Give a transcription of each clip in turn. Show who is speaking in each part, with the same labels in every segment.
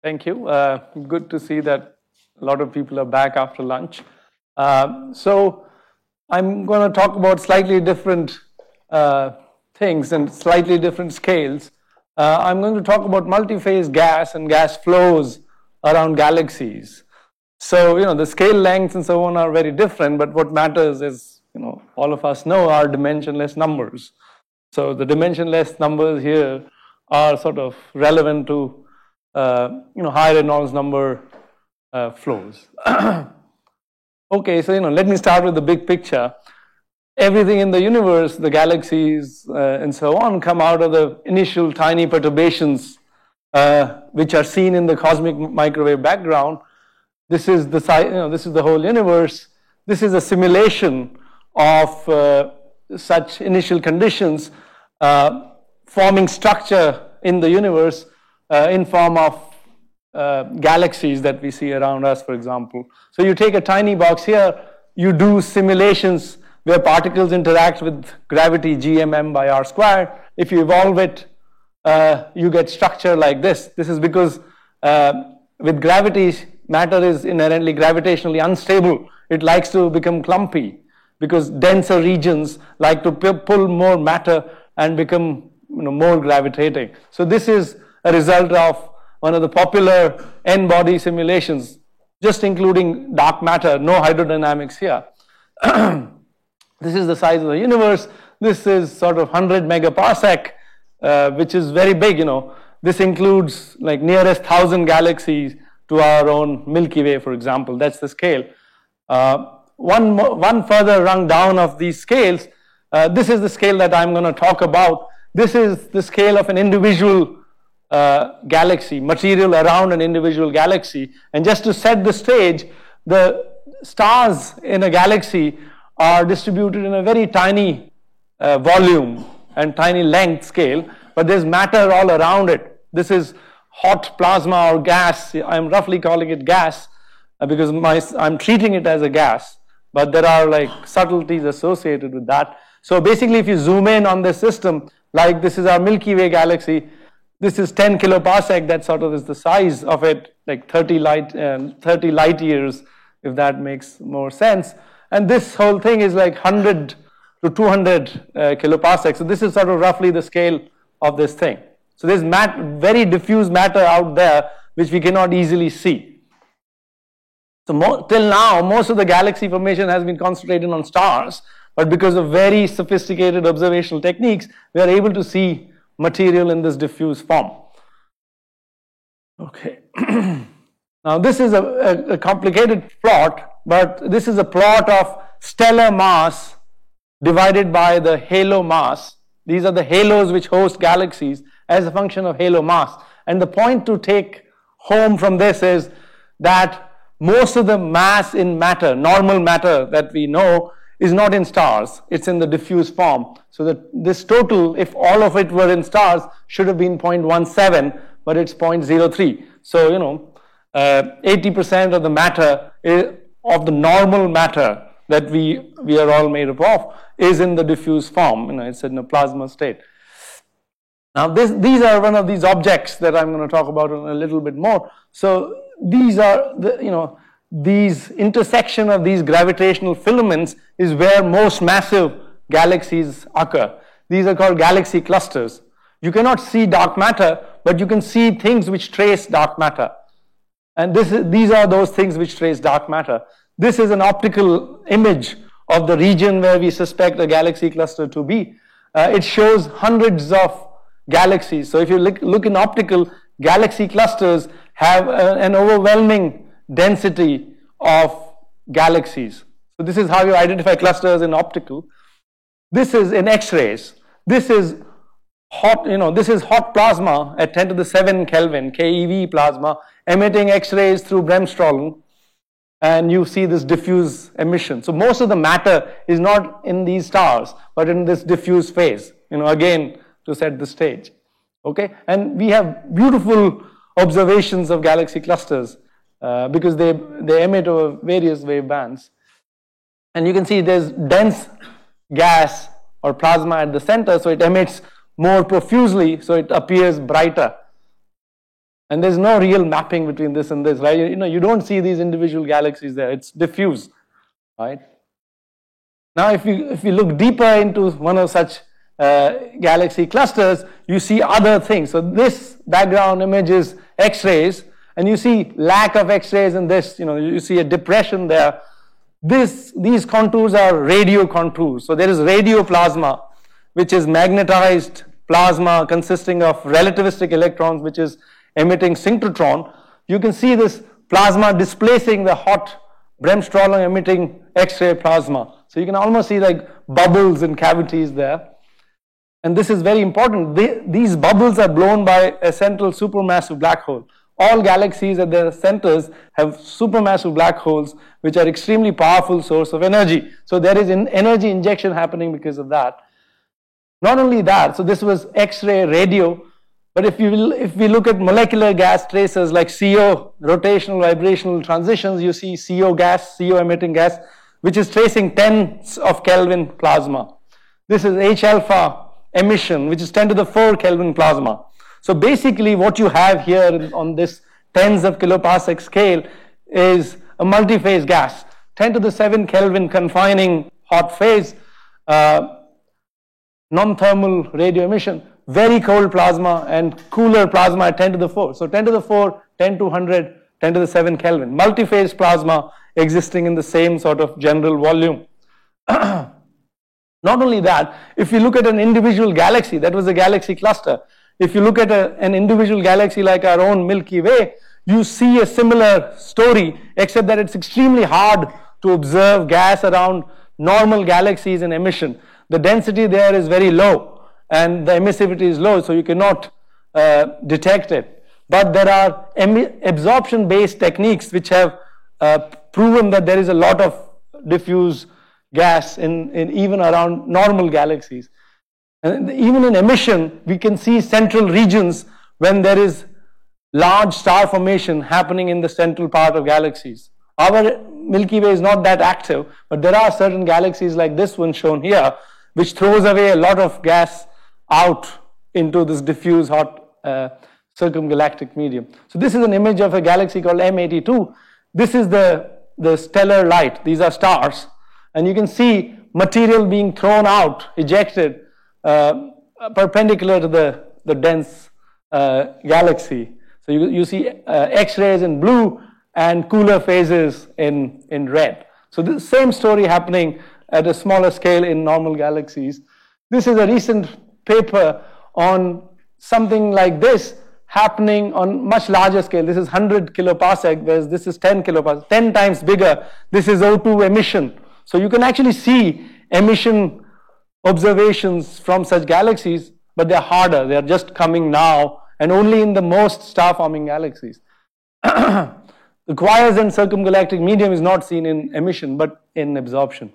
Speaker 1: Thank you. Good to see that a lot of people are back after lunch. So I'm going to talk about slightly different things and slightly different scales. I'm going to talk about multi-phase gas and gas flows around galaxies. So, the scale lengths and so on are very different, but what matters is, all of us know are dimensionless numbers. So the dimensionless numbers here are sort of relevant to, high Reynolds number flows. Okay, so, let me start with the big picture. Everything in the universe, the galaxies and so on, come out of the initial tiny perturbations which are seen in the cosmic microwave background. This is the this is the whole universe. This is a simulation of such initial conditions forming structure in the universe in form of galaxies that we see around us, for example. So you take a tiny box here, you do simulations where particles interact with gravity gmm by r squared. If you evolve it, you get structure like this. This is because with gravity, matter is inherently gravitationally unstable. It likes to become clumpy because denser regions like to pull more matter and become more gravitating. So this is a result of one of the popular n-body simulations, just including dark matter, no hydrodynamics here. This is the size of the universe. This is sort of 100 megaparsec, which is very big. This includes like nearest 1,000 galaxies to our own Milky Way, for example. That's the scale. One further rung down of these scales, this is the scale that I'm going to talk about. This is the scale of an individual galaxy, material around an individual galaxy. And just to set the stage, the stars in a galaxy are distributed in a very tiny volume and tiny length scale, but there's matter all around it. This is hot plasma or gas. I'm roughly calling it gas because I'm treating it as a gas, but there are like subtleties associated with that. So basically, if you zoom in on this system, like this is our Milky Way galaxy, this is 10 kiloparsec, that sort of is the size of it, like 30 light years, if that makes more sense. And this whole thing is like 100 to 200 kiloparsec. So this is sort of roughly the scale of this thing. So there's very diffuse matter out there which we cannot easily see. So till now, most of the galaxy formation has been concentrated on stars, but because of very sophisticated observational techniques, we are able to see material in this diffuse form. Okay. Now this is a complicated plot, but this is a plot of stellar mass divided by the halo mass. These are the halos which host galaxies as a function of halo mass. And the point to take home from this is that most of the mass in matter, normal matter that we know, is not in stars. It's in the diffuse form. So that this total, if all of it were in stars, should have been 0.17, but it's 0.03. So, 80% of the matter, of the normal matter that we are all made up of, is in the diffuse form. It's in a plasma state. Now, these are one of these objects that I'm going to talk about in a little bit more. So these are these intersection of these gravitational filaments is where most massive galaxies occur. These are called galaxy clusters. You cannot see dark matter, but you can see things which trace dark matter. And these are those things which trace dark matter. This is an optical image of the region where we suspect a galaxy cluster to be. It shows hundreds of galaxies. So if you look in optical, galaxy clusters have an overwhelming density of galaxies. So this is how you identify clusters in optical. This is in X-rays. This is hot, this is hot plasma at 10 to the 7 Kelvin, keV plasma, emitting X-rays through bremsstrahlung, and you see this diffuse emission. So most of the matter is not in these stars, but in this diffuse phase, again, to set the stage. Okay? And we have beautiful observations of galaxy clusters because they emit over various wave bands. And you can see there's dense gas or plasma at the center, so it emits more profusely, so it appears brighter. And there's no real mapping between this and this, right? You don't see these individual galaxies there. It's diffuse, right? Now, if you look deeper into one of such galaxy clusters, you see other things. So this background image is X-rays, and you see lack of X-rays in this. You see a depression there. These contours are radio contours. So there is radioplasma, which is magnetized plasma consisting of relativistic electrons, which is emitting synchrotron. You can see this plasma displacing the hot bremsstrahlung emitting X-ray plasma. So you can almost see like bubbles and cavities there. And this is very important. These bubbles are blown by a central supermassive black hole. All galaxies at their centers have supermassive black holes, which are extremely powerful source of energy. So there is an energy injection happening because of that. Not only that, so this was X-ray radio, but if we look at molecular gas tracers like CO, rotational vibrational transitions, you see CO gas, CO emitting gas, which is tracing tens of Kelvin plasma. This is H-alpha emission, which is 10 to the 4 Kelvin plasma. So basically what you have here on this tens of kiloparsec scale is a multi-phase gas, 10 to the 7 Kelvin confining hot phase, non-thermal radio emission, very cold plasma and cooler plasma at 10 to the 4. So 10 to the 4, 10 to 100, 10 to the 7 Kelvin. Multi-phase plasma existing in the same sort of general volume. Not only that, if you look at an individual galaxy, that was a galaxy cluster. If you look at an individual galaxy like our own Milky Way, you see a similar story, except that it's extremely hard to observe gas around normal galaxies in emission. The density there is very low and the emissivity is low, so you cannot detect it. But there are absorption-based techniques which have proven that there is a lot of diffuse gas in even around normal galaxies. And even in emission, we can see central regions when there is large star formation happening in the central part of galaxies. Our Milky Way is not that active, but there are certain galaxies like this one shown here, which throws away a lot of gas out into this diffuse hot circumgalactic medium. So this is an image of a galaxy called M82. This is the stellar light. These are stars. And you can see material being thrown out, ejected, perpendicular to the dense galaxy. So you see X-rays in blue and cooler phases in red. So the same story happening at a smaller scale in normal galaxies. This is a recent paper on something like this happening on much larger scale. This is 100 kiloparsec, whereas this is 10 kiloparsec, 10 times bigger. This is O2 emission. So you can actually see emission observations from such galaxies, but they're harder. They're just coming now and only in the most star-forming galaxies. The quiescent circumgalactic medium is not seen in emission, but in absorption.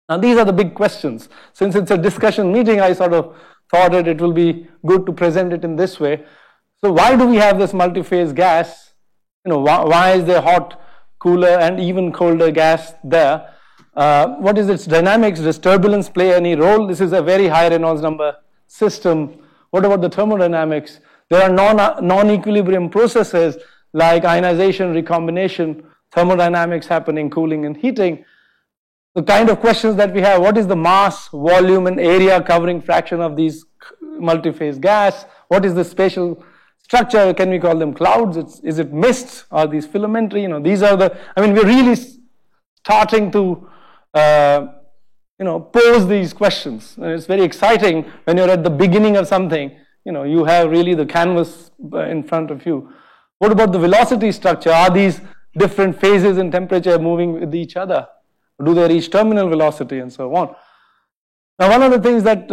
Speaker 1: Now these are the big questions. Since it's a discussion meeting, I sort of thought that it will be good to present it in this way. So why do we have this multi-phase gas? Why is there hot, cooler, and even colder gas there? What is its dynamics? Does turbulence play any role? This is a very high Reynolds number system. What about the thermodynamics? There are non-equilibrium processes like ionization, recombination, thermodynamics happening, cooling and heating. The kind of questions that we have: what is the mass, volume, and area covering fraction of these multi-phase gas? What is the spatial structure? Can we call them clouds? Is it mist? Are these filamentary? These are we're really starting to pose these questions. And it's very exciting when you're at the beginning of something. You have really the canvas in front of you. What about the velocity structure? Are these different phases in temperature moving with each other? Do they reach terminal velocity and so on? Now, one of the things that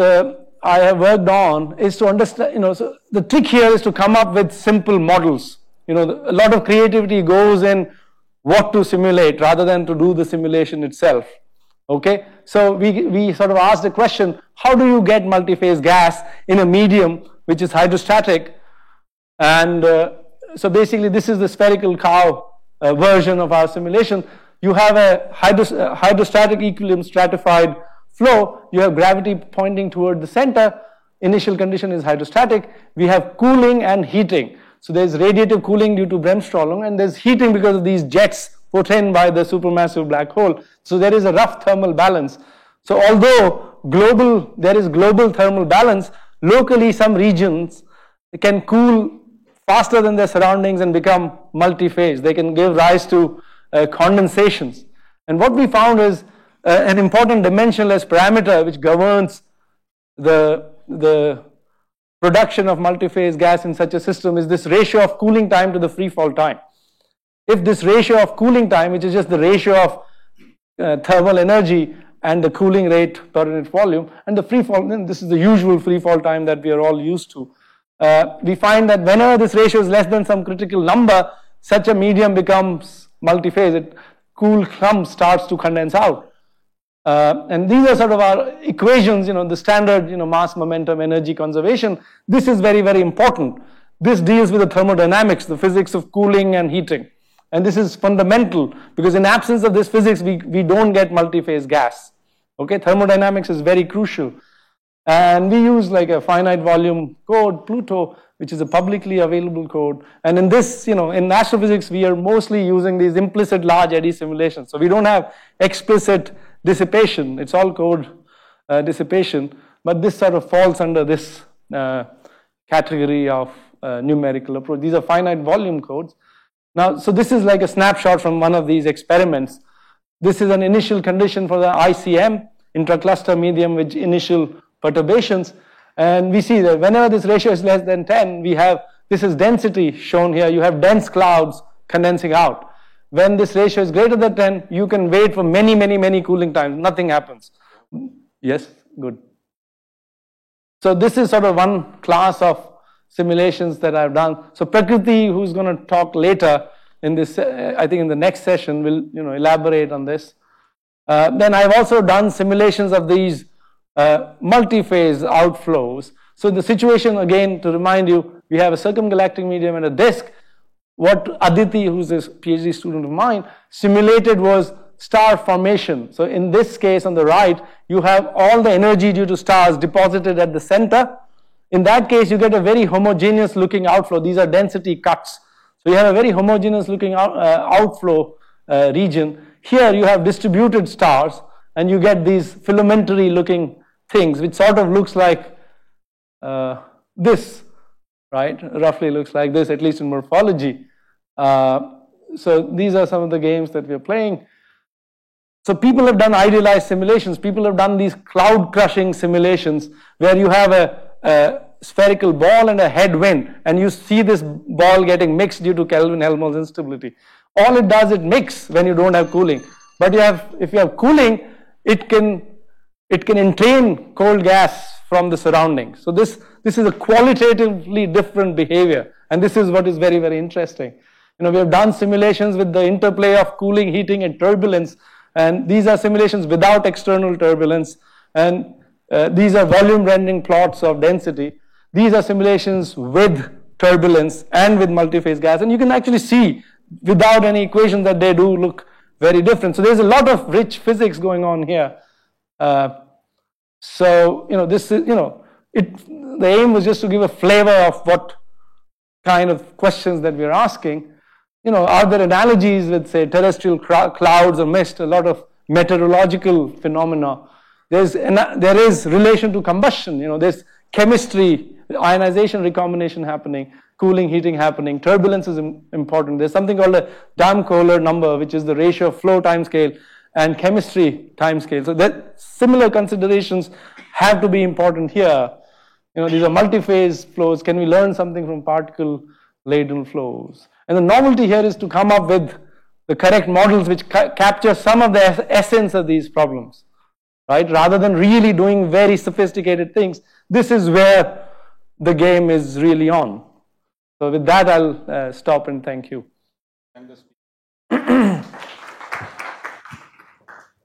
Speaker 1: I have worked on is to understand, so the trick here is to come up with simple models. A lot of creativity goes in what to simulate rather than to do the simulation itself. Okay, so we sort of asked the question: how do you get multi-phase gas in a medium which is hydrostatic? And so basically, this is the spherical cow version of our simulation. You have a hydrostatic equilibrium stratified flow. You have gravity pointing toward the center. Initial condition is hydrostatic. We have cooling and heating. So there's radiative cooling due to Bremsstrahlung, and there's heating because of these jets put in by the supermassive black hole. So there is a rough thermal balance. So although there is global thermal balance, locally some regions can cool faster than their surroundings and become multi-phase. They can give rise to condensations. And what we found is an important dimensionless parameter which governs the production of multi-phase gas in such a system is this ratio of cooling time to the free fall time. If this ratio of cooling time, which is just the ratio of thermal energy and the cooling rate per unit volume, and the free fall, then this is the usual free fall time that we are all used to. We find that whenever this ratio is less than some critical number, such a medium becomes multi-phase. Cool clump starts to condense out. And these are sort of our equations, the standard, mass, momentum, energy conservation. This is very, very important. This deals with the thermodynamics, the physics of cooling and heating. And this is fundamental because in absence of this physics, we don't get multi-phase gas. Okay, thermodynamics is very crucial. And we use like a finite volume code, Pluto, which is a publicly available code. And in this, in astrophysics, we are mostly using these implicit large eddy simulations. So we don't have explicit dissipation. It's all code dissipation. But this sort of falls under this category of numerical approach. These are finite volume codes. Now, so this is like a snapshot from one of these experiments. This is an initial condition for the ICM, intracluster medium with initial perturbations. And we see that whenever this ratio is less than 10, this is density shown here. You have dense clouds condensing out. When this ratio is greater than 10, you can wait for many, many, many cooling times. Nothing happens. Yes, good. So this is sort of one class of simulations that I've done. So Prakriti, who's going to talk later in this, I think in the next session, will elaborate on this. Then I've also done simulations of these multi-phase outflows. So the situation, again, to remind you, we have a circumgalactic medium and a disk. What Aditi, who's a PhD student of mine, simulated was star formation. So in this case on the right, you have all the energy due to stars deposited at the center. In that case, you get a very homogeneous looking outflow. These are density cuts. So you have a very homogeneous looking outflow region. Here you have distributed stars and you get these filamentary looking things, which sort of looks like this, right? Roughly looks like this, at least in morphology. So these are some of the games that we're playing. So people have done idealized simulations. People have done these cloud crushing simulations where you have a spherical ball and a headwind, and you see this ball getting mixed due to Kelvin-Helmholtz instability. All it does, it mix when you don't have cooling. But if you have cooling, it can entrain cold gas from the surroundings. So this is a qualitatively different behavior, and this is what is very, very interesting. We have done simulations with the interplay of cooling, heating, and turbulence, and these are simulations without external turbulence, and these are volume rendering plots of density. These are simulations with turbulence and with multi-phase gas, and you can actually see without any equations that they do look very different. So there's a lot of rich physics going on here. So this is the aim was just to give a flavor of what kind of questions that we're asking. Are there analogies with, say, terrestrial clouds or mist? A lot of meteorological phenomena. There is relation to combustion. There's chemistry, ionization, recombination happening, cooling, heating happening. Turbulence is important. There's something called a Dahm-Kohler number, which is the ratio of flow timescale and chemistry timescale. So that similar considerations have to be important here. These are multi-phase flows. Can we learn something from particle-laden flows? And the novelty here is to come up with the correct models which capture some of the essence of these problems, right? Rather than really doing very sophisticated things, this is where the game is really on. So with that, I'll stop and thank you.